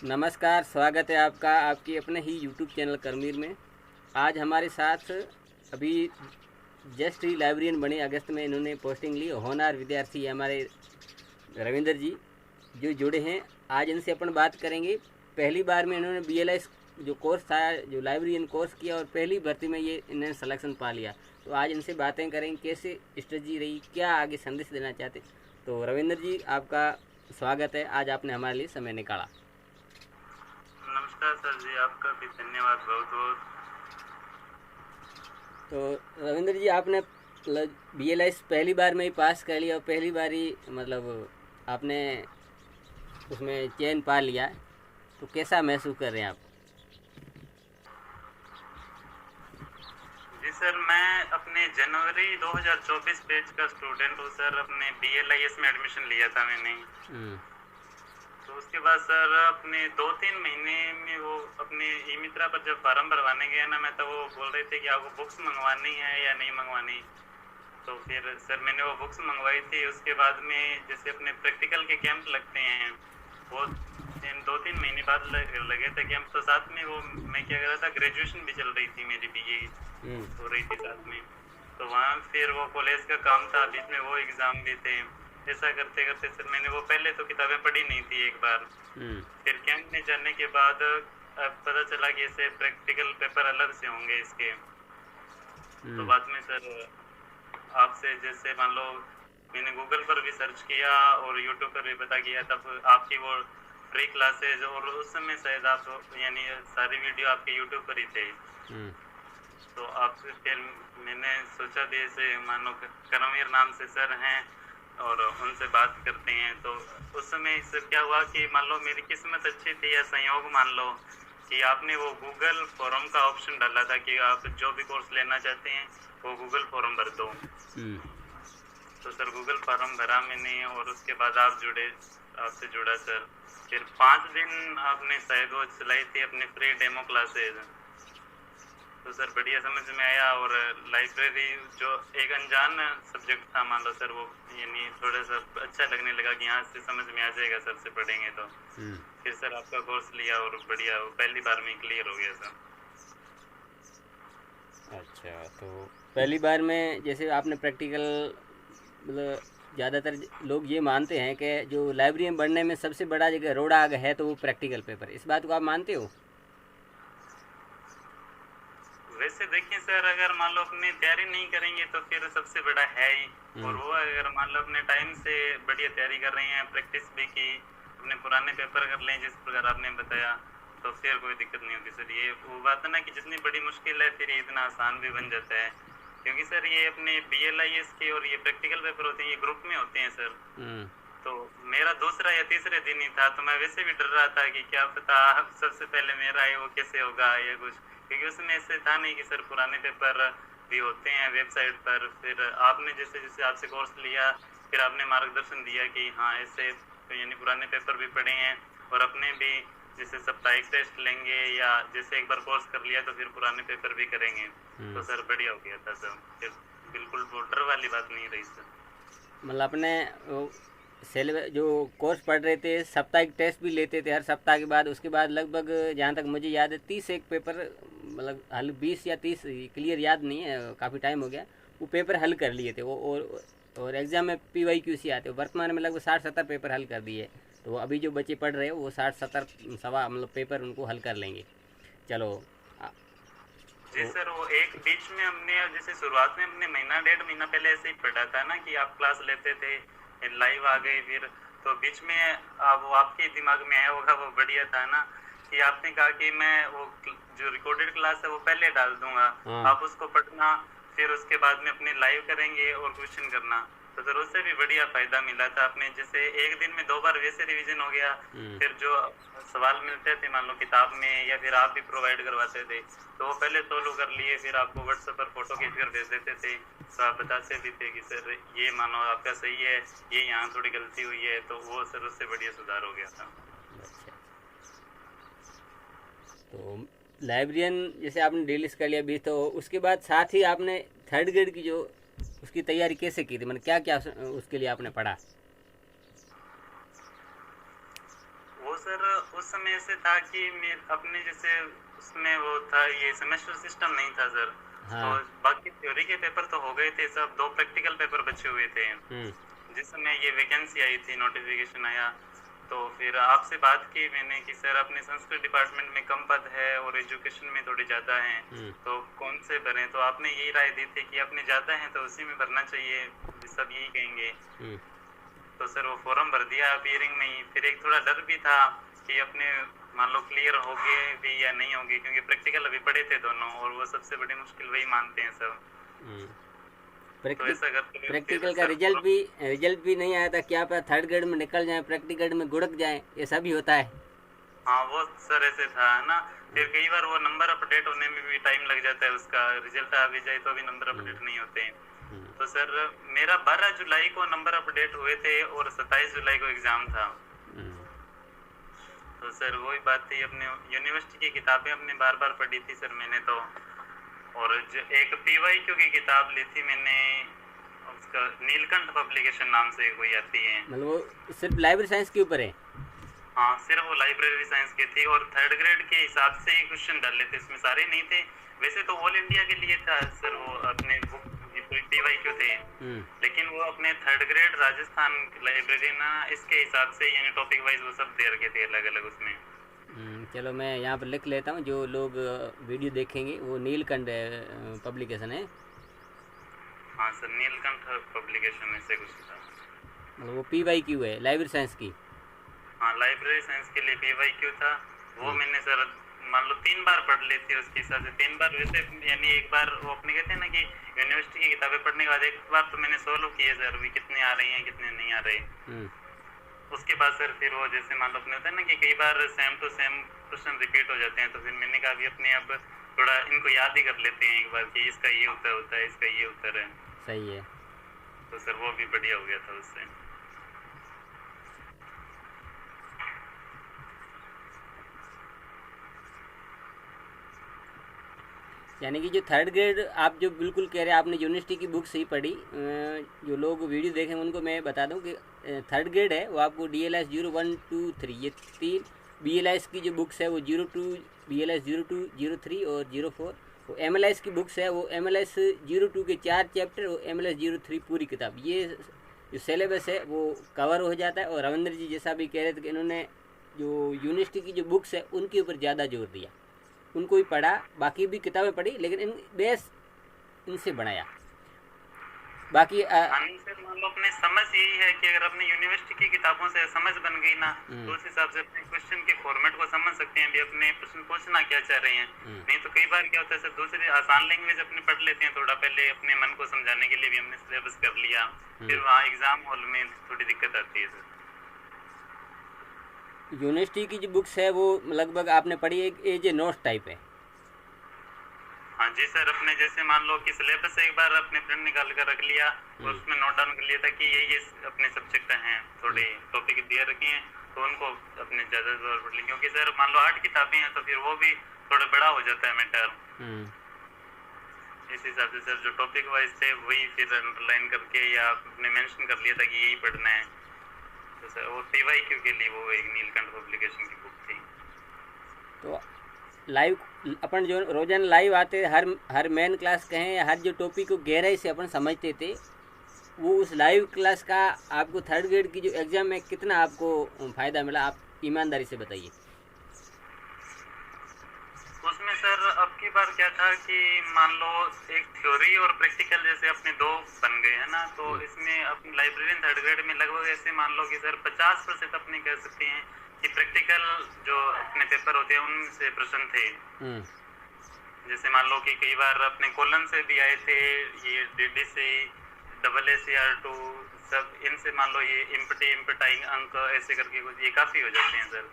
नमस्कार, स्वागत है आपका आपकी अपने ही यूट्यूब चैनल करमीर में। आज हमारे साथ अभी जस्ट ही लाइब्रेरियन बने, अगस्त में इन्होंने पोस्टिंग ली, होनहार विद्यार्थी हमारे रविंदर जी जो जुड़े हैं। आज इनसे अपन बात करेंगे। पहली बार में इन्होंने BLS जो कोर्स था, जो लाइब्रेरियन कोर्स किया और पहली भर्ती में ये इन्होंने सिलेक्शन पा लिया। तो आज इनसे बातें करेंगे कैसे स्ट्रेटजी रही, क्या आगे संदेश देना चाहते। तो रविंदर जी, आपका स्वागत है, आज आपने हमारे लिए समय निकाला। नमस्कार सर जी, आपका भी धन्यवाद बहुत बहुत। तो रविंद्र जी, आपने BLS पहली बार में ही पास कर लिया और पहली बार ही मतलब आपने उसमें चयन पा लिया, तो कैसा महसूस कर रहे हैं आप? जी सर, मैं अपने जनवरी 2024 बैच का स्टूडेंट हूँ सर। अपने BLIS में एडमिशन लिया था मैंने। हम्म। तो उसके बाद सर अपने 2-3 महीने में वो अपने ई मित्रा पर जब फार्म भरवाने गया ना मैं, तो वो बोल रहे थे कि आपको बुक्स मंगवानी है या नहीं मंगवानी। तो फिर सर मैंने वो बुक्स मंगवाई थी। उसके बाद में जैसे अपने प्रैक्टिकल के कैंप लगते हैं, वो 2-3 महीने बाद लगे थे कैंप। तो साथ में वो मैं क्या कर रहा था, ग्रेजुएशन भी चल रही थी मेरी, BA हो रही थी साथ में। तो वहाँ फिर वो कॉलेज का काम था, बीच में वो एग्ज़ाम भी थे। ऐसा करते करते सर मैंने वो पहले तो किताबें पढ़ी नहीं थी एक बार। फिर कैंप में जाने के बाद अब पता चला कि ऐसे प्रैक्टिकल पेपर अलग से होंगे इसके। तो बाद में सर आपसे जैसे मान लो मैंने गूगल पर भी सर्च किया और यूट्यूब पर भी पता किया, तब आपकी वो फ्री क्लासेज, और उस समय शायद आप यानी सारी वीडियो आपके यूट्यूब पर ही थे। तो आपसे फिर मैंने सोचा भी ऐसे मानो करमवीर नाम से सर हैं और उनसे बात करते हैं। तो उस समय सर क्या हुआ कि मान लो मेरी किस्मत अच्छी थी या संयोग मान लो कि आपने वो गूगल फॉरम का ऑप्शन डाला था कि आप जो भी कोर्स लेना चाहते हैं वो गूगल फॉरम भर दो। तो सर गूगल फॉर्म भरा मैंने और उसके बाद आप जुड़े, आपसे जुड़ा सर। फिर 5 दिन आपने शायद वो चलाई थी अपनी फ्री डेमो क्लासेज। तो सर बढ़िया समझ में आया। और लाइब्रेरी जो एक अनजान सब्जेक्ट था मान लो सर, वो यानी थोड़ा सा अच्छा लगने लगा कि यहाँ से समझ में आ जाएगा सर से पढ़ेंगे तो। फिर सर आपका कोर्स लिया और बढ़िया वो पहली बार में क्लियर हो गया सर। अच्छा, तो पहली बार में जैसे आपने प्रैक्टिकल, मतलब ज़्यादातर लोग ये मानते हैं कि जो लाइब्रेरियन बनने में सबसे बड़ा जगह रोड़ा आग है तो वो प्रैक्टिकल पेपर, इस बात को आप मानते हो? वैसे देखिए सर, अगर मान लो अपनी तैयारी नहीं करेंगे तो फिर सबसे बड़ा है ही। और वो अगर मान लो अपने टाइम से बढ़िया तैयारी कर रहे हैं, प्रैक्टिस भी की, अपने पुराने पेपर कर लें जिस प्रकार आपने बताया, तो फिर कोई दिक्कत नहीं होती सर। ये वो बात है ना कि जितनी बड़ी मुश्किल है फिर ये इतना आसान भी बन जाता है। क्योंकि सर ये अपने BLIS के और ये प्रैक्टिकल पेपर होते हैं, ये ग्रुप में होते हैं सर। तो मेरा दूसरा या तीसरे दिन ही था, तो मैं वैसे भी डर रहा था कि क्या पता सबसे पहले मेरा है वो कैसे होगा या कुछ। क्योंकि उसमें ऐसे था नहीं कि सर पुराने पेपर भी होते हैं वेबसाइट पर। फिर आपने जैसे जैसे आपसे कोर्स लिया, फिर आपने मार्गदर्शन दिया कि हाँ ऐसे, तो यानी पुराने पेपर भी पढ़े हैं और अपने भी जैसे साप्ताहिक टेस्ट लेंगे या जैसे एक बार कोर्स कर लिया तो फिर पुराने पेपर भी करेंगे। तो सर बढ़िया हो गया था सर। फिर बिल्कुल वो डर वाली बात नहीं रही सर। मतलब अपने सिलेबस जो कोर्स पढ़ रहे थे, साप्ताहिक टेस्ट भी लेते थे हर सप्ताह के बाद, उसके बाद लगभग जहाँ तक मुझे याद है 30 एक पेपर, मतलब हल 20 या 30 क्लियर याद नहीं है, काफ़ी टाइम हो गया, वो पेपर हल कर लिए थे वो। और एग्ज़ाम में PYQC आते हो, वर्तमान में लगभग 60-70 पेपर हल कर दिए। तो अभी जो बच्चे पढ़ रहे हो वो 60-70 सवा मतलब पेपर उनको हल कर लेंगे। चलो। जी सर, वो एक बीच में हमने जैसे शुरुआत में हमने महीना 1.5 महीना पहले ऐसे ही पढ़ा था ना कि आप क्लास लेते थे, लाइव आ गए फिर। तो बीच में वो आपके दिमाग में आया होगा, वो बढ़िया था ना कि आपने कहा कि मैं वो जो रिकॉर्डेड क्लास है वो पहले डाल दूंगा, आप उसको पढ़ना, फिर उसके बाद में अपने लाइव करेंगे और क्वेश्चन करना। तो सर उससे भी बढ़िया फायदा मिला था। अपने जैसे एक दिन में 2 बार वैसे रिवीजन हो गया। फिर जो सवाल मिलते थे मान लो किताब में या फिर आप भी प्रोवाइड करवाते थे, तो वो पहले सोल्व कर लिए, फिर आपको व्हाट्सएप पर फोटो खींच कर भेज देते थे। तो आप बताते भी थे कि सर ये मानो आपका सही है, ये यहाँ थोड़ी गलती हुई है। तो वो सर उससे बढ़िया सुधार हो गया था। अच्छा, तो लाइब्रेरियन जैसे आपने डिलीट कर लिया भी, तो उसके बाद साथ ही आपने थर्ड ग्रेड की जो उसकी तैयारी कैसे की थी, मतलब क्या क्या उसके लिए आपने पढ़ा? वो वो सर उस समय ऐसे था कि मैं अपने जैसे उसमें वो था, ये सेमेस्टर सिस्टम नहीं था सर। तो हाँ। बाकी थ्योरी के पेपर तो हो गए थे सब, 2 प्रैक्टिकल पेपर बचे हुए थे। जिस समय ये वैकेंसी आई थी, नोटिफिकेशन आया, तो फिर आपसे बात की मैंने कि सर अपने संस्कृत डिपार्टमेंट में कम पद है और एजुकेशन में थोड़ी ज़्यादा हैं, तो कौन से भरें? तो आपने यही राय दी थी कि अपने ज़्यादा हैं तो उसी में भरना चाहिए, सब यही कहेंगे। तो सर वो फॉर्म भर दिया अपीयरिंग में ही। फिर एक थोड़ा डर भी था कि अपने मान लो क्लियर हो गए भी या नहीं होंगे, क्योंकि प्रैक्टिकल अभी पढ़े थे दोनों और वो सबसे बड़ी मुश्किल वही मानते हैं सब। तो ऐसा करते हुए प्रैक्टिकल फिर का सर रिजल्ट भी नहीं आया था, क्या पता थर्ड ग्रेड में निकल जाए, प्रैक्टिकल में गुड़क जाए, ऐसा भी होता है। हाँ वो सर ऐसे था ना। फिर कई बार वो नंबर अपडेट होने में भी टाइम लग जाता है, उसका रिजल्ट आ भी जाए तो भी नंबर अपडेट नहीं होते हैं। तो सर मेरा 12 जुलाई को नंबर अपडेट हुए थे और 27 जुलाई को एग्जाम था। तो सर वही बात थी, अपने यूनिवर्सिटी की किताबें अपने बार बार पढ़ी थी सर मैंने तो, और जो एक PYQ की किताब ली थी मैंने, उसका नीलकंठ पब्लिकेशन नाम से कोई आती है। मतलब वो सिर्फ लाइब्रेरी साइंस के ऊपर है? हाँ सिर्फ वो लाइब्रेरी साइंस की थी और थर्ड ग्रेड के हिसाब से ही क्वेश्चन डाले थे, इसमें सारे नहीं थे। वैसे तो ऑल इंडिया के लिए था सर वो, अपने बुक PYQ थे, लेकिन वो अपने थर्ड ग्रेड राजस्थान लाइब्रेरी ना इसके हिसाब से यानी टॉपिक वाइज वो सब दे रखे थे अलग अलग उसमें। चलो मैं यहाँ पर लिख लेता हूँ, जो लोग वीडियो देखेंगे वो नीलकंठ पब्लिकेशन है। हाँ सर नीलकंठ पब्लिकेशन ऐसे कुछ था। मतलब वो PYQ है लाइब्रेरी साइंस की? हाँ लाइब्रेरी साइंस के लिए PYQ था वो। मैंने सर मान लो 3 बार पढ़ ली थी उसके हिसाब से, 3 बार वैसे, यानी एक बार वो अपने कहते हैं ना कि यूनिवर्सिटी की किताबें पढ़ने के बाद एक बार तो मैंने सोल्व किए सर भी कितने आ रही हैं कितने नहीं आ रहे। उसके बाद सर फिर वो जैसे मान लो अपने होता है ना कि कई बार same to same question repeat हो जाते हैं, तो फिर मैंने कहा भी अपने अब थोड़ा इनको याद ही कर लेते हैं एक बार कि इसका ये उत्तर होता है, इसका ये उत्तर है। सही है। तो सर वो भी बढ़िया हो गया था उससे। यानी कि जो थर्ड ग्रेड आप जो बिल्कुल कह रहे हैं, आपने यूनिवर्सिटी की बुक ही पढ़ी, जो लोग वीडियो देखें उनको मैं बता दूं कि थर्ड ग्रेड है वो आपको DLS 01, 2, 3 ये 3, BLS की जो बुक्स है वो 02, BLS 02, 03 और 04, वो MLS की बुक्स है वो MLS 02 के 4 चैप्टर और MLS 03 पूरी किताब, ये जो सिलेबस है वो कवर हो जाता है। और रविंद्र जी जैसा भी कह रहे थे कि इन्होंने जो यूनिवर्सिटी की जो बुक्स है उनके ऊपर ज़्यादा जोर दिया, उनको ही पढ़ा, बाकी भी किताबें पढ़ी लेकिन इन बेस इनसे बनाया बाकी। सर मान लो अपने समझ यही है कि अगर अपने यूनिवर्सिटी की किताबों से समझ बन गई ना तो उस हिसाब से अपने क्वेश्चन के फॉर्मेट को समझ सकते हैं भी अपने प्रश्न पूछना क्या चाह रहे हैं। नहीं तो कई बार क्या होता है सर दूसरी आसान लैंग्वेज अपने पढ़ लेते हैं थोड़ा पहले, अपने मन को समझाने के लिए भी हमने सिलेबस कर लिया, फिर वहाँ एग्जाम हॉल में थोड़ी दिक्कत आती है सर। यूनिवर्सिटी की जो बुक्स है वो लगभग आपने पढ़ी, एक एज ए नोट्स टाइप है? हाँ जी सर, अपने जैसे मान लो कि सिलेबस एक बार अपने प्रिंट निकाल कर रख लिया और उसमें नोट डाउन कर लिया था कि ये अपने सब्जेक्ट हैं, थोड़े टॉपिक दिए रखे हैं तो उनको अपने ज़्यादा जोर पढ़ ली, क्योंकि सर मान लो 8 किताबें हैं तो फिर वो भी थोड़ा बड़ा हो जाता है मैटर। इस हिसाब से सर जो टॉपिक वाइज थे वही फिर अंडरलाइन करके या आपने मेंशन कर लिया था कि यही पढ़ना है। तो सर वो PYQ के लिए वो एक नीलकंठ पब्लिकेशन की बुक थी। तो लाइव अपन जो रोजाना लाइव आते हर मेन क्लास कहें या हर जो टॉपिक को गहराई से अपन समझते थे, वो उस लाइव क्लास का आपको थर्ड ग्रेड की जो एग्ज़ाम में कितना आपको फ़ायदा मिला, आप ईमानदारी से बताइए। उसमें सर अब की बार क्या था कि मान लो एक थ्योरी और प्रैक्टिकल जैसे अपने 2 बन गए हैं ना, तो इसमें अपनी लाइब्रेरियन थर्ड ग्रेड में लगभग ऐसे मान लो कि सर 50% अपने कह सकते हैं कि प्रैक्टिकल जो अपने पेपर होते हैं उनसे प्रश्न थे। जैसे मान लो कि कई बार अपने कॉलन से भी आए थे, ये DDC, AACR2 सब, इनसे मान लो ये इम्पटाइंग अंक ऐसे करके कुछ ये काफ़ी हो जाते हैं सर।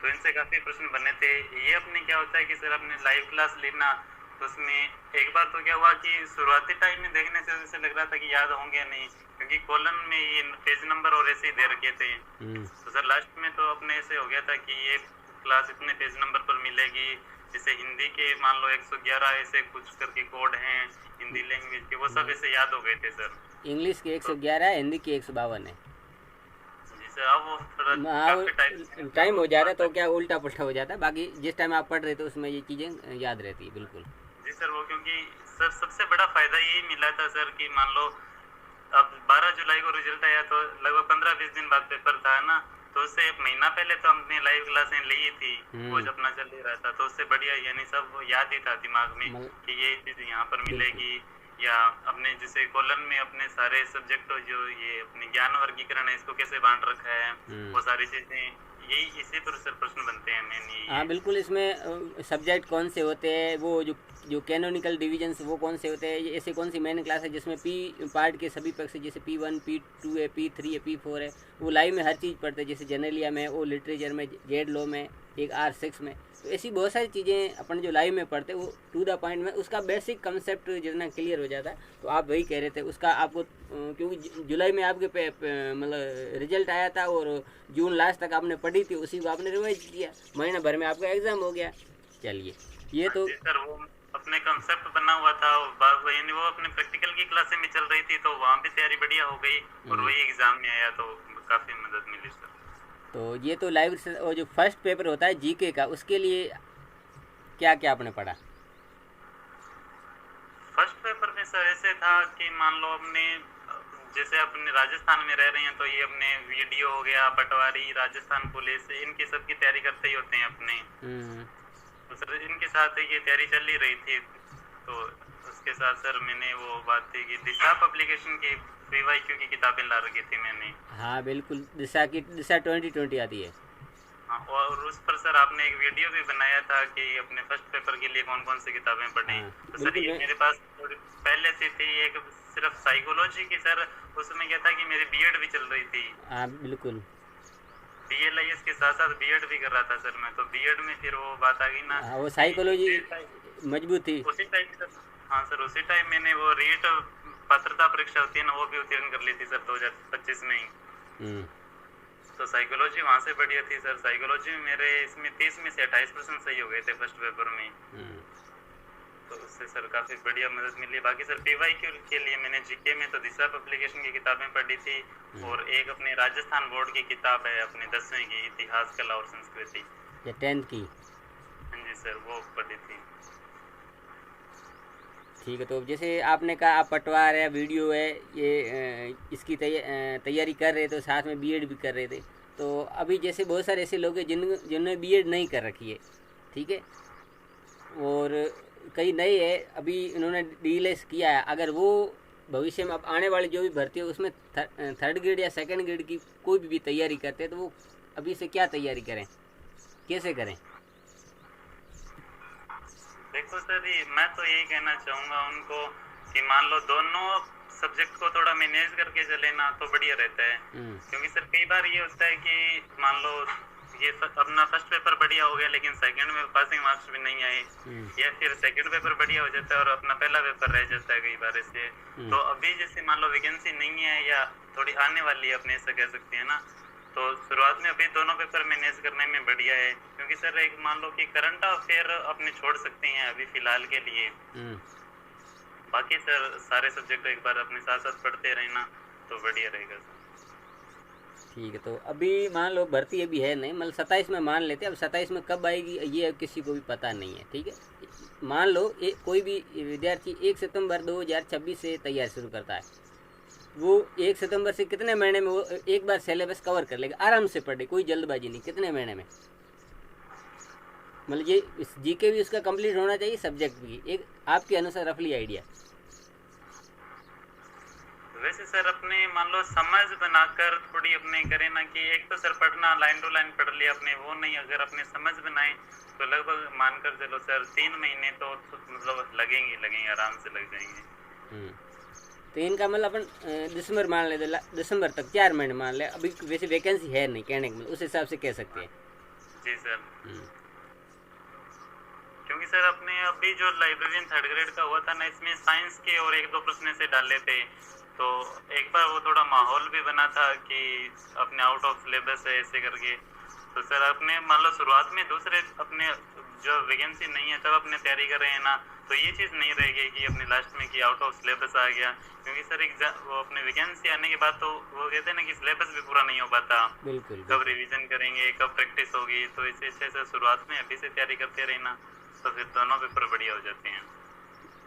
तो इनसे काफ़ी प्रश्न बने थे। ये अपने क्या होता है कि सर अपने लाइव क्लास लेना, तो उसमें एक बार तो क्या हुआ कि शुरुआती टाइम में देखने से जैसे लग रहा था कि याद होंगे नहीं, क्योंकि कॉलम में ये पेज नंबर और ऐसे ही दे रखे थे। तो सर लास्ट में तो अपने ऐसे हो गया था कि ये क्लास इतने पेज नंबर पर मिलेगी, जैसे हिंदी के मान लो 111 ऐसे कुछ करके कोड हैं हिंदी लैंग्वेज के, वो सब ऐसे याद हो गए थे सर। इंग्लिश के 111 है, हिंदी की 152 है। जी अच्छा, अब वो थोड़ा काफी टाइम टाइम हो जाता है तो क्या उल्टा पुल्टा हो जाता है, बाकी जिस टाइम आप पढ़ रहे थे उसमें ये चीज़ें याद रहती है बिल्कुल। जी सर, वो क्योंकि सर सबसे बड़ा फायदा यही मिला था सर कि मान लो अब 12 जुलाई को रिजल्ट आया तो लगभग 15-20 दिन बाद पेपर था ना, तो उससे एक महीना पहले तो हमने लाइव क्लासें ली थी, कुछ अपना चल ही रहा था, तो उससे बढ़िया यानी सब याद ही था दिमाग में मल कि ये चीज़ यहाँ पर बिल्कुल। मिलेगी, या अपने जैसे कॉलम में अपने सारे सब्जेक्ट जो ये अपने ज्ञान वर्गीकरण है इसको कैसे बांट रखा है, वो सारी चीज़ें यही इसी पर सर प्रश्न बनते हैं मेन यही हाँ है। बिल्कुल, इसमें सब्जेक्ट कौन से होते हैं, वो जो जो कैनोनिकल डिविजन्स वो कौन से होते हैं, ये ऐसे कौन सी मेन क्लास है जिसमें पी पार्ट के सभी पक्ष जैसे P1 P2 है, P3 है, P4 है, वो लाइव में हर चीज़ पढ़ते हैं, जैसे जनरलिया में, वो लिटरेचर में, जेड लॉ में, एक R6 में। तो ऐसी बहुत सारी चीज़ें अपन जो लाइव में पढ़ते हैं वो टू द पॉइंट में उसका बेसिक कंसेप्ट जितना क्लियर हो जाता है। तो आप वही कह रहे थे उसका आपको क्योंकि जुलाई में आपके मतलब रिजल्ट आया था और जून लास्ट तक आपने पढ़ी थी, उसी को आपने रिवाइज किया, महीना भर में आपका एग्ज़ाम हो गया। चलिए ये तो जी सर, वो अपने कंसेप्ट बना हुआ था, यानी वो अपने प्रैक्टिकल की क्लासें में चल रही थी तो वहाँ पे तैयारी बढ़िया हो गई और वही एग्जाम में आया तो काफी मदद मिली सर। तो ये तो लाइव से, और जो फर्स्ट पेपर होता है जीके का उसके लिए क्या क्या आपने पढ़ा? फर्स्ट पेपर में सर ऐसे था कि मान लो अपने जैसे अपने राजस्थान में रह रहे हैं तो ये अपने वीडियो हो गया, पटवारी, राजस्थान पुलिस, इनकी सबकी तैयारी करते ही होते हैं अपने, तो सर इनके साथ ये तैयारी चल ही रही थी। तो उसके साथ सर मैंने वो बात थी कि दिशा पब्लिकेशन की पीवाईक्यू की किताबें ला रखी थी मैंने। हाँ बिल्कुल, दिशा 2020 आती है। हाँ, और उस पर सर आपने एक वीडियो भी बनाया था कि अपने फर्स्ट पेपर के लिए कौन कौन सी किताबें पढ़ें। हाँ तो सर बिल्कुल ये मैं, मेरे पास थोड़ी पहले से थी एक सिर्फ साइकोलॉजी की सर, उसमें क्या था कि मेरी बीएड भी चल रही थी, हाँ बिल्कुल। बीएलआईएस के साथ साथ बीएड भी कर रहा था सर मैं, तो बीएड में फिर वो बात आ गई ना हाँ वो कि साइकोलॉजी मजबूत थी। उसी टाइम सर, हाँ सर उसी टाइम मैंने वो रीट पात्रता परीक्षा होती है ना वो भी उत्तीर्ण कर ली थी सर 2025 में ही। तो साइकोलॉजी वहाँ से बढ़िया थी सर, साइकोलॉजी में मेरे इसमें 30 में से 28% सही हो गए थे फर्स्ट पेपर में, तो उससे सर काफ़ी बढ़िया मदद मिली। बाकी सर पीवाईक्यू के लिए मैंने जीके में तो दिशा पब्लिकेशन की किताबें पढ़ी थी, और एक अपने राजस्थान बोर्ड की किताब है अपने 10वीं की, इतिहास, कला और संस्कृति, या 10th की। हाँ जी सर वो पढ़ी थी। ठीक है, तो जैसे आपने कहा आप पटवार है, वीडियो है, ये इसकी तैयारी कर रहे थे, साथ में बीएड भी कर रहे थे। तो अभी जैसे बहुत सारे ऐसे लोग हैं जिन्होंने बीएड नहीं कर रखी है, ठीक है, और कई नए हैं अभी इन्होंने डीएलएस किया है, अगर वो भविष्य में अब आने वाली जो भी भर्ती है उसमें थर्ड ग्रेड या सेकंड ग्रेड की कोई भी तैयारी करते हैं तो वो अभी से क्या तैयारी करें, कैसे करें? देखो सर मैं तो यही कहना चाहूँगा उनको कि मान लो दोनों सब्जेक्ट को थोड़ा मैनेज करके चले ना तो बढ़िया रहता है, क्योंकि सर कई बार ये होता है कि मान लो ये अपना फर्स्ट पेपर बढ़िया हो गया लेकिन सेकंड में पासिंग मार्क्स भी नहीं आए, या फिर सेकंड पेपर बढ़िया हो जाता है और अपना पहला पेपर रह जाता है कई बार ऐसे। तो अभी जैसे मान लो वैकेंसी नहीं है या थोड़ी आने वाली है अपने ऐसा कह सकते हैं ना, तो शुरुआत में अभी दोनों पेपर मैनेज करने में बढ़िया है, क्योंकि सर एक मान लो कि करंट अफेयर अपने छोड़ सकते हैं अभी फिलहाल के लिए, बाकी सर सारे सब्जेक्ट एक बार अपने साथ साथ पढ़ते रहना तो बढ़िया रहेगा सर। ठीक है, तो अभी मान लो भर्ती अभी है नहीं, मतलब 27 में मान लेते हैं, अब 27 में कब आएगी ये किसी को भी पता नहीं है, ठीक है। मान लो कोई भी विद्यार्थी 1 सितंबर 2026 से तैयारी शुरू करता है, वो 1 सितंबर से कितने महीने में वो एक बार सिलेबस कवर कर लेगा, आराम से पढ़े, कोई जल्दबाजी नहीं, कितने महीने में, मतलब ये जीके भी उसका कंप्लीट होना चाहिए, सब्जेक्ट भी, एक आपके अनुसार रफली आइडिया? वैसे सर अपने मान लो समझ बनाकर थोड़ी अपने करें ना कि एक तो सर पढ़ना लाइन टू लाइन पढ़ लिया अपने वो नहीं, अगर अपने समझ बनाए तो लगभग मानकर चलो सर 3 महीने तो मतलब लगेंगे आराम से लग जाएंगे। तो इनका मतलब अपन दिसंबर मान ले, दिसंबर तक 4 महीने मान ले, अभी वैसे वैकेंसी है नहीं कहने के, उस हिसाब से कह सकते हैं। जी सर, क्योंकि सर अपने अभी जो लाइब्रेरियन थर्ड ग्रेड का हुआ था ना इसमें साइंस के और 1-2 प्रश्न से डाले थे, तो एक बार वो थोड़ा माहौल भी बना था कि अपने आउट ऑफ सिलेबस है ऐसे करके, तो सर अपने मान लो शुरुआत में दूसरे अपने जो वैकेंसी नहीं है तब अपने तैयारी कर रहे हैं ना, तो ये चीज़ नहीं रहेगी कि अपने लास्ट में कि आउट ऑफ सिलेबस आ गया, क्योंकि सर एग्जाम वो अपने वैकेंसी आने के बाद तो वो कहते हैं ना कि सिलेबस भी पूरा नहीं हो पाता, बिल्कुल कब बिल्कुल। रिवीजन करेंगे, कब प्रैक्टिस होगी, तो इसे अच्छे से शुरुआत में अभी से तैयारी करते रहना, तो फिर दोनों पेपर बढ़िया हो जाते हैं।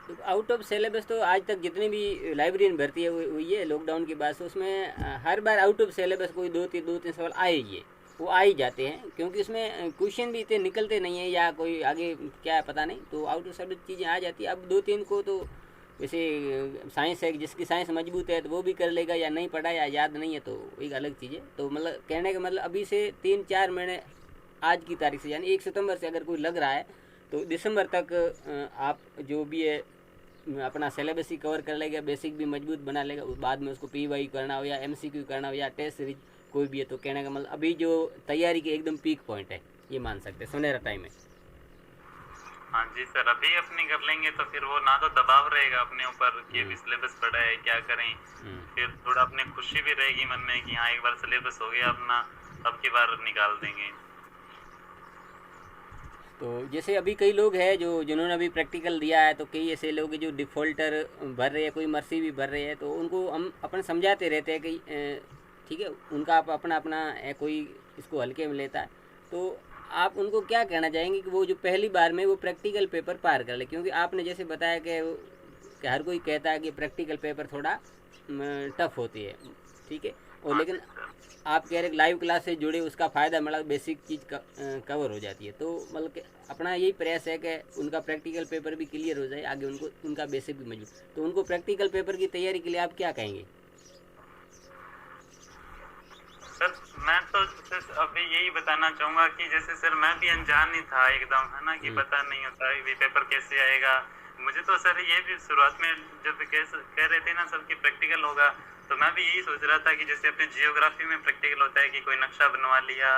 तो आउट ऑफ सिलेबस तो आज तक जितनी भी लाइब्रेरियन भर्ती है हुई है लॉकडाउन के बाद से, उसमें हर बार आउट ऑफ सिलेबस कोई दो तीन सवाल आए ही है, वो आ ही जाते हैं, क्योंकि उसमें क्वेश्चन भी इतने निकलते नहीं है या कोई आगे क्या है पता नहीं, तो आउट ऑफ सिलेबस चीज़ें आ जाती है। अब दो तीन को तो वैसे साइंस है, जिसकी साइंस मजबूत है तो वो भी कर लेगा, या नहीं पढ़ा या याद नहीं है तो एक अलग चीज़ है। तो मतलब कहने का मतलब अभी से 3-4 महीने आज की तारीख से, यानी 1 सितंबर से अगर कोई लग रहा है तो दिसंबर तक आप जो भी है अपना सिलेबस ही कवर कर लेगा, बेसिक भी मजबूत बना लेगा, बाद में उसको पी करना हो या MCQ करना हो या टेस्ट सीरीज कोई भी है, तो कहने का मतलब अभी जो तैयारी के एकदम पीक पॉइंट है, ये मान सकते हैं, सुनहरा टाइम है। हाँ जी सर, अभी अपनी कर लेंगे तो फिर वो ना तो दबाव रहेगा अपने ऊपर कि अभी सिलेबस पढ़ा है क्या करें, हम्म। फिर थोड़ा अपने खुशी भी रहेगी मन में कि हाँ एक बार सिलेबस हो गया अपना, अब की बार निकाल देंगे। तो जैसे अभी कई लोग हैं जो जिन्होंने अभी प्रैक्टिकल दिया है, तो कई ऐसे लोग हैं जो डिफ़ॉल्टर भर रहे हैं, कोई मर्सी भी भर रहे हैं, तो उनको हम अपन समझाते रहते हैं कि ठीक है, उनका अपना अपना कोई इसको हल्के में लेता है, तो आप उनको क्या कहना चाहेंगे कि वो जो पहली बार में वो प्रैक्टिकल पेपर पार कर ले, क्योंकि आपने जैसे बताया कि हर कोई कहता है कि प्रैक्टिकल पेपर थोड़ा टफ होती है, ठीक है, और हाँ लेकिन जी सर। आप कह रहे लाइव क्लास से जुड़े उसका फ़ायदा मतलब बेसिक चीज़ कवर हो जाती है, तो मतलब कि अपना यही प्रयास है कि उनका प्रैक्टिकल पेपर भी क्लियर हो जाए, आगे उनको उनका बेसिक भी मजबूत, तो उनको प्रैक्टिकल पेपर की तैयारी के लिए आप क्या कहेंगे? सर मैं तो सिर्फ अभी यही बताना चाहूंगा कि जैसे सर मैं भी अनजान ही था एकदम, है ना, कि पता नहीं होता ये पेपर कैसे आएगा। मुझे तो सर ये भी शुरुआत में जब कह रहे थे ना सर कि प्रैक्टिकल होगा, तो मैं भी यही सोच रहा था कि जैसे अपने जियोग्राफी में प्रैक्टिकल होता है कि कोई नक्शा बनवा लिया,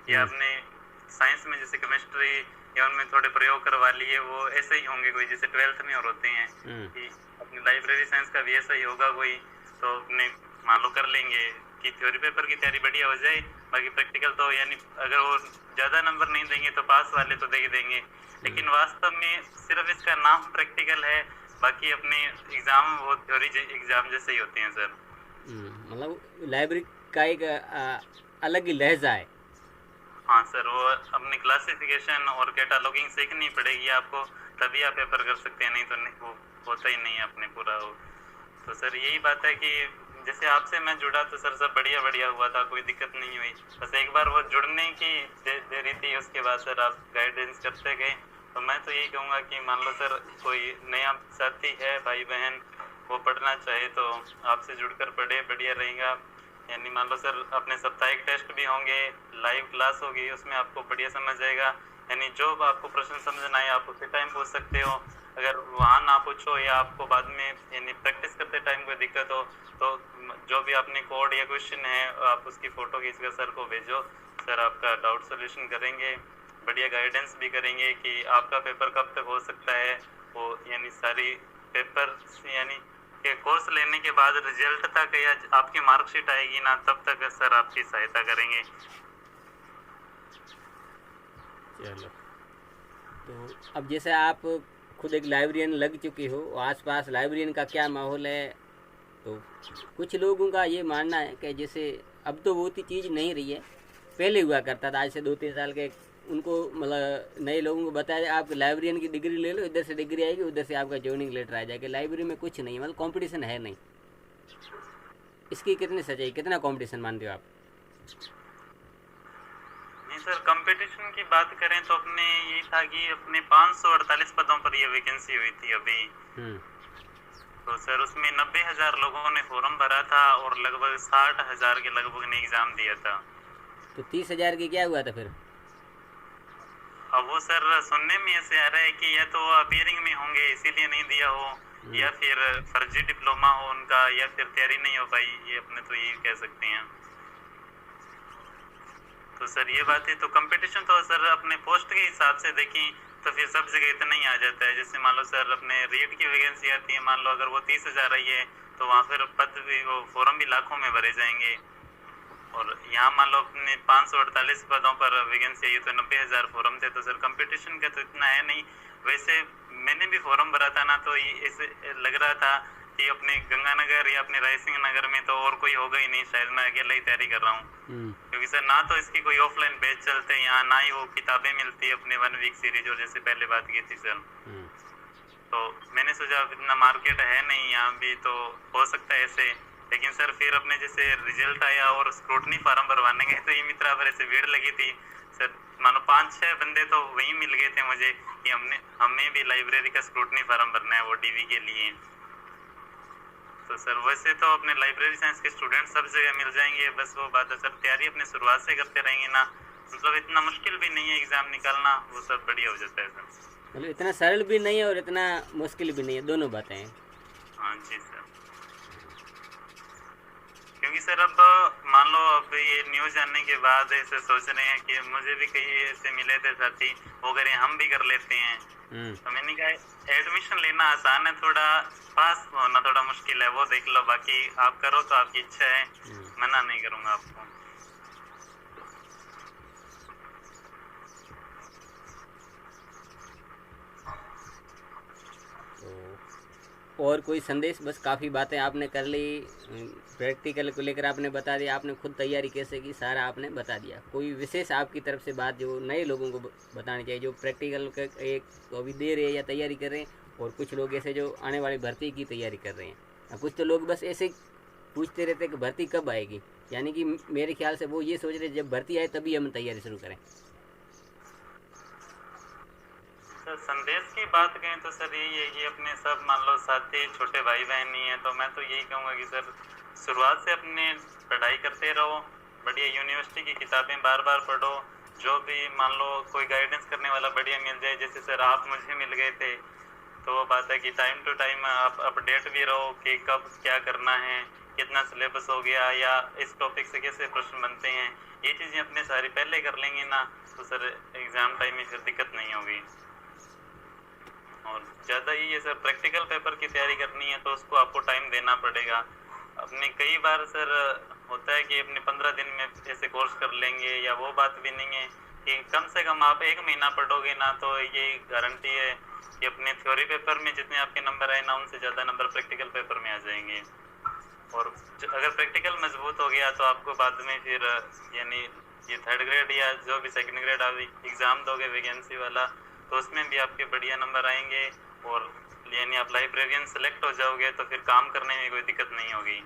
या हम्म। अपने साइंस में जैसे केमिस्ट्री या उनमें थोड़े प्रयोग करवा लिए, वो ऐसे ही होंगे कोई जैसे 12th में और होते हैं हम्म। कि अपनी लाइब्रेरी साइंस का भी ऐसा ही होगा कोई, तो अपने मान लो कर लेंगे कि थ्योरी पेपर की तैयारी बढ़िया हो जाए, बाकी प्रैक्टिकल तो यानी अगर वो ज़्यादा नंबर नहीं देंगे तो पास वाले तो दे देंगे, लेकिन वास्तव में सिर्फ इसका नाम प्रैक्टिकल है, बाकी अपने एग्ज़ाम वो थ्योरी एग्ज़ाम जैसे ही होते हैं सर। मतलब लाइब्रेरी का एक अलग ही लहजा है। हाँ सर, वो अपनी क्लासिफिकेशन और कैटालॉगिंग सीखनी पड़ेगी आपको, तभी आप पेपर कर सकते हैं, नहीं तो नहीं, वो होता ही नहीं है अपने पूरा वो। तो सर यही बात है कि जैसे आपसे मैं जुड़ा तो सर सब बढ़िया बढ़िया हुआ था, कोई दिक्कत नहीं हुई, बस एक बार वो जुड़ने की देरी थी, उसके बाद सर आप गाइडेंस करते गए। तो मैं तो यही कहूँगा कि मान लो सर कोई नया साथी है, भाई बहन, वो पढ़ना चाहे तो आपसे जुड़कर पढ़े, बढ़िया रहेगा। यानी मान लो सर अपने साप्ताहिक टेस्ट भी होंगे, लाइव क्लास होगी, उसमें आपको बढ़िया समझ आएगा, यानी जो आपको प्रश्न समझ ना आए आप उसी टाइम पूछ सकते हो, अगर वहाँ ना पूछो या आपको बाद में यानी प्रैक्टिस करते टाइम कोई दिक्कत हो तो जो भी आपने कोड या क्वेश्चन है आप उसकी फ़ोटो खींचकर सर को भेजो, सर आपका डाउट सॉल्यूशन करेंगे, बढ़िया गाइडेंस भी करेंगे कि आपका पेपर कब तक हो सकता है, वो यानी सारी पेपर यानी के कोर्स लेने के बाद रिजल्ट तक या आपकी मार्कशीट आएगी ना तब तक सर आपकी सहायता करेंगे। चलो, तो अब जैसे आप खुद एक लाइब्रेरियन लग चुके हो, आसपास लाइब्रेरियन का क्या माहौल है, तो कुछ लोगों का ये मानना है कि जैसे अब तो वो ही चीज़ नहीं रही है, पहले हुआ करता था, आज से 2-3 साल के, उनको मतलब नए लोगों को बताया आप लाइब्रेरियन की डिग्री ले लो, इधर से डिग्री आएगी, उधर से आपका जॉइनिंग लेटर आ जाएगा, लाइब्रेरी में कुछ नहीं है, मतलब कंपटीशन है नहीं। इसकी कितनी सच्चाई, कितना कंपटीशन मानते हो आप? नहीं सर, कंपटीशन की बात करें तो अपने यही था कि अपने 548 पदों पर ये वैकेंसी हुई थी अभी, तो सर उसमें 90,000 लोगों ने फॉर्म भरा था और लगभग 60,000 के लगभग ने एग्जाम दिया था। तो 30,000 की क्या हुआ था फिर? अब वो सर सुनने में ऐसे आ रहा है कि या तो अपियरिंग में होंगे इसीलिए नहीं दिया हो, या फिर फर्जी डिप्लोमा हो उनका, या फिर तैयारी नहीं हो पाई, ये अपने तो ये कह सकते हैं। तो सर ये बात है, तो कंपटीशन तो सर अपने पोस्ट के हिसाब से देखें तो फिर सब जगह इतना ही आ जाता है, जैसे मान लो सर अपने रेट की वैकेंसी आती है, मान लो अगर वो 30,000 आई है तो वहाँ फिर पद भी वो फॉर्म भी लाखों में भरे जाएंगे। और यहाँ मान लो अपने 548 पदों पर वैकेंसी आई तो 90,000 फॉर्म थे, तो सर कंपटीशन का तो इतना है नहीं। वैसे मैंने भी फॉर्म भरा था ना, तो ये ऐसे लग रहा था कि अपने गंगानगर या अपने रायसिंह नगर में तो और कोई होगा ही नहीं, शायद मैं अकेला ही तैयारी कर रहा हूँ। क्योंकि सर ना तो इसकी कोई ऑफलाइन बैच चलते हैं यहाँ, ना ही वो किताबें मिलती है अपने 1 वीक सीरीज, और जैसे पहले बात की थी सर, तो मैंने सोचा इतना मार्केट है नहीं यहाँ भी, तो हो सकता है ऐसे। लेकिन सर फिर अपने जैसे रिजल्ट आया और स्क्रूटनी फार्म भरवाने गए तो ये मित्रा पर ऐसे भीड़ लगी थी सर, मानो 5-6 बंदे तो वहीं मिल गए थे मुझे कि हमें भी लाइब्रेरी का स्क्रूटनी फार्म भरना है वो डीवी के लिए। तो सर वैसे तो अपने लाइब्रेरी साइंस के स्टूडेंट सब जगह मिल जाएंगे, बस वो बात है सर तैयारी अपने शुरुआत से करते रहेंगे ना, मतलब इतना मुश्किल भी नहीं है एग्जाम निकालना, वो सब बढ़िया हो जाता है सर। मतलब इतना सरल भी नहीं है और इतना मुश्किल भी नहीं है, दोनों बातें हैं। हाँ जी सर, क्योंकि सर अब मान लो अब ये न्यूज़ जानने के बाद ऐसे सोच रहे हैं कि मुझे भी कहीं ऐसे मिले थे साथी, वो करें हम भी कर लेते हैं। तो मैंने कहा एडमिशन लेना आसान है, थोड़ा पास होना थोड़ा मुश्किल है, वो देख लो, बाकी आप करो तो आपकी इच्छा है, मना नहीं करूँगा आपको। और कोई संदेश? बस काफ़ी बातें आपने कर ली, प्रैक्टिकल को लेकर आपने बता दिया, आपने खुद तैयारी कैसे की सारा आपने बता दिया। कोई विशेष आपकी तरफ से बात जो नए लोगों को बतानी चाहिए, जो प्रैक्टिकल का एक अभी दे रहे हैं या तैयारी कर रहे हैं, और कुछ लोग ऐसे जो आने वाली भर्ती की तैयारी कर रहे हैं, कुछ तो लोग बस ऐसे पूछते रहते हैं कि भर्ती कब आएगी, यानी कि मेरे ख्याल से वो ये सोच रहे जब भर्ती आए तभी हम तैयारी शुरू करें। सर संदेश की बात करें तो सर यही है कि अपने सब मान लो साथी छोटे भाई बहन ही हैं, तो मैं तो यही कहूँगा कि सर शुरुआत से अपने पढ़ाई करते रहो, बढ़िया यूनिवर्सिटी की किताबें बार बार पढ़ो, जो भी मान लो कोई गाइडेंस करने वाला बढ़िया मिल जाए, जैसे सर आप मुझे मिल गए थे, तो वो बात है कि टाइम टू टाइम आप अपडेट भी रहो कि कब क्या करना है, कितना सिलेबस हो गया, या इस टॉपिक से कैसे प्रश्न बनते हैं, ये चीज़ें अपने सारी पहले कर लेंगे ना, तो सर एग्ज़ाम टाइम में फिर दिक्कत नहीं होगी। और ज़्यादा ही है सर, प्रैक्टिकल पेपर की तैयारी करनी है तो उसको आपको टाइम देना पड़ेगा। अपने कई बार सर होता है कि अपने 15 दिन में ऐसे कोर्स कर लेंगे, या वो बात भी नहीं है कि कम से कम आप 1 महीना पढ़ोगे ना, तो ये गारंटी है कि अपने थ्योरी पेपर में जितने आपके नंबर आए ना, उनसे ज़्यादा नंबर प्रैक्टिकल पेपर में आ जाएंगे। और अगर प्रैक्टिकल मजबूत हो गया तो आपको बाद में फिर यानी ये 3rd ग्रेड या जो भी 2nd ग्रेड आप एग्ज़ाम दोगे वैकेंसी वाला, तो उसमें भी आपके बढ़िया नंबर आएंगे, और यानी आप लाइब्रेरियन सेलेक्ट हो जाओगे, तो फिर काम करने में कोई दिक्कत नहीं होगी।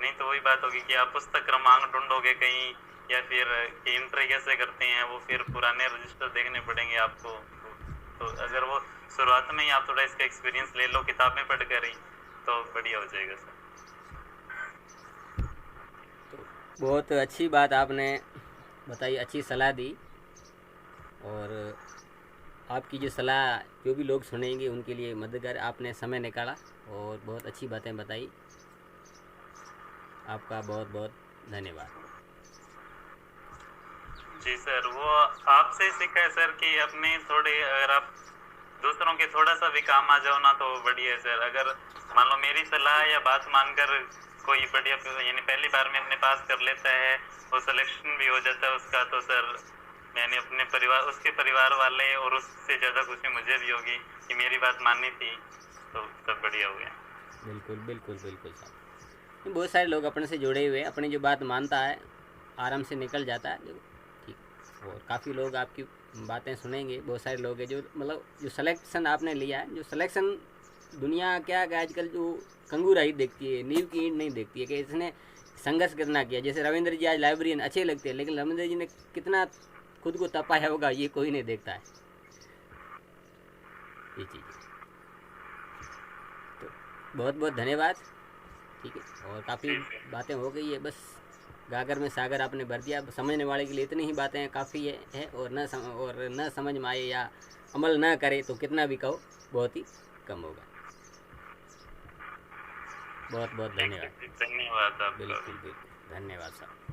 नहीं तो वही बात होगी कि आप पुस्तक क्रमांक ढूंढोगे कहीं, या फिर कि एंट्री कैसे करते हैं, वो फिर पुराने रजिस्टर देखने पड़ेंगे आपको। तो अगर वो शुरुआत में ही आप थोड़ा इसका एक्सपीरियंस ले लो किताबें पढ़ कर ही, तो बढ़िया हो जाएगा सर। तो बहुत अच्छी बात आपने बताई, अच्छी सलाह दी, और आपकी जो सलाह जो भी लोग सुनेंगे उनके लिए मददगार, आपने समय निकाला और बहुत अच्छी बातें बताई। आपका बहुत बहुत धन्यवाद। जी सर, वो आपसे सीखा है सर कि अपने थोड़े अगर आप दूसरों के थोड़ा सा भी काम आ जाओ ना, तो बढ़िया है सर। अगर मान लो मेरी सलाह या बात मानकर कोई बढ़िया यानी पहली बार में अपने पास कर लेता है, वो सिलेक्शन भी हो जाता है उसका, तो सर मैंने अपने परिवार, उसके परिवार वाले और उससे ज़्यादा खुशी मुझे भी होगी कि मेरी बात माननी थी, तो सब बढ़िया हो गया। बिल्कुल बिल्कुल बिल्कुल साहब, बहुत सारे लोग अपने से जुड़े हुए, अपनी जो बात मानता है आराम से निकल जाता है, ठीक। और काफ़ी लोग आपकी बातें सुनेंगे, बहुत सारे लोग हैं जो मतलब जो सिलेक्शन आपने लिया है, जो सिलेक्शन दुनिया क्या है आजकल जो कंगूरा ही देखती है, नींव की ईंट नहीं देखती है कि इसने संघर्ष कितना किया। जैसे रविंद्र जी आज लाइब्रेरियन अच्छे लगते हैं, लेकिन रविंद्र जी ने कितना खुद को तपाया होगा ये कोई नहीं देखता है ये चीज़। तो बहुत बहुत धन्यवाद, ठीक है। और काफ़ी बातें हो गई है, बस गागर में सागर आपने भर दिया। समझने वाले के लिए इतनी ही बातें काफ़ी है, और न समझ में आए या अमल ना करे तो कितना भी कहो बहुत ही कम होगा। बहुत बहुत धन्यवाद। धन्यवाद आपका। बिल्कुल बिल्कुल धन्यवाद साहब।